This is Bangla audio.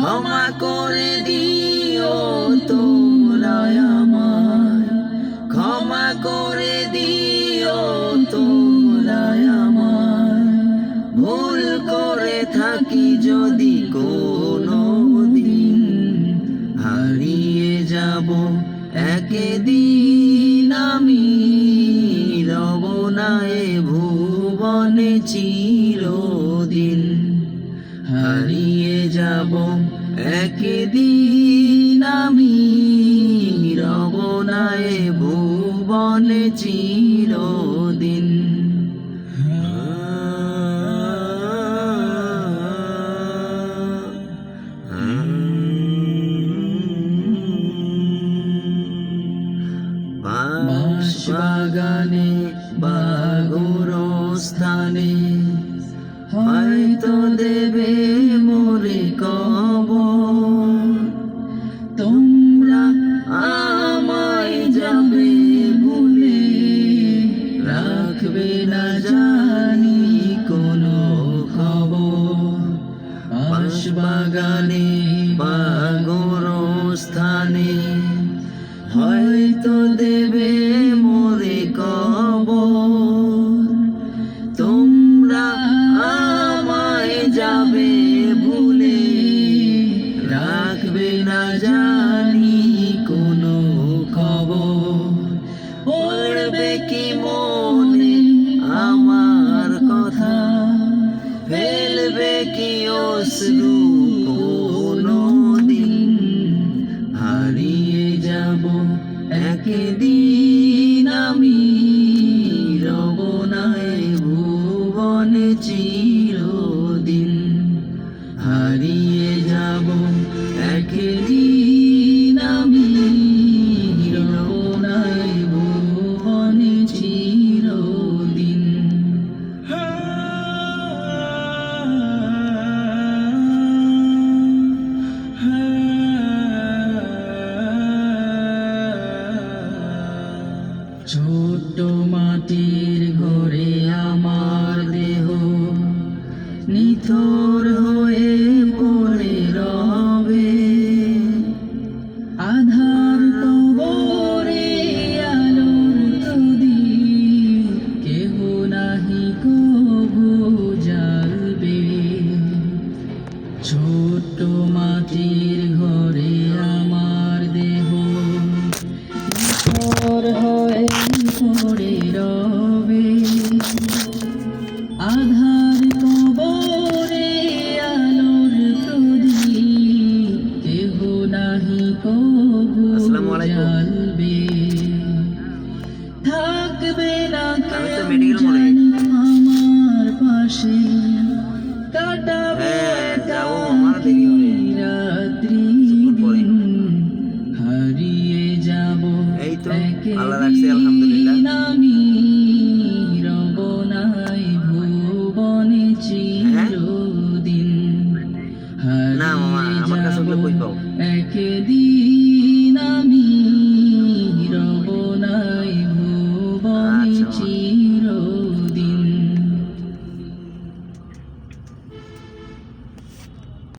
ক্ষমা করে দিও তোমরা আমায়, ক্ষমা করে দিও তোমরা আমায়। ভুল করে থাকি যদি কোনো দিন, হারিয়ে যাব একদিন আমি, রব না এ ভুবনে চিরদিন। হারিয়ে যাব একদিন আমি, রব না এ ভুবনে চিরদিন। বাগানে বা গোরস্থানে হয়তো দেবে মোরে কবর, তোমরা আমায় যাবে ভুলে, রাখবে না জানি কোনো খবর। বাগানে বা গোরস্থানে হয়তো দেবে মোরে কবর, তোমরা আমায় যাবে ভুলে, রাখবে না জানি কোনো খবর। পড়বে কি মনে আমার কথা, ফেলবে কি অশ্রু কোনো দিন, হারিয়ে যাব একদিন আমি, রব না এ ভুবনে চিরদিন। হারিয়ে যাব একদিন আমি, রব না এ ভুবনে চিরদিন। ছোট্ট মাটির ঘরে আমার দেহ নিথর হয়ে পড়ে রবে, আধার কবরে আলোর প্রদীপ কেহ নাহি কবু জ্বালবে। ছোট্ট মাটির ঘরে আমার দেহ নিথর হয়ে পড়ে রবে, আধার কবরে আলোর প্রদীপ কেহ নাহি কবু জ্বালবে। থাকবে না কেউ জানি আমার পাশে, কাটাবে রাত্রি দিন, হারিয়ে যাব একদিন আমি, রব না এ ভুবনে চিরদিন। হারিয়ে যাব একদিন।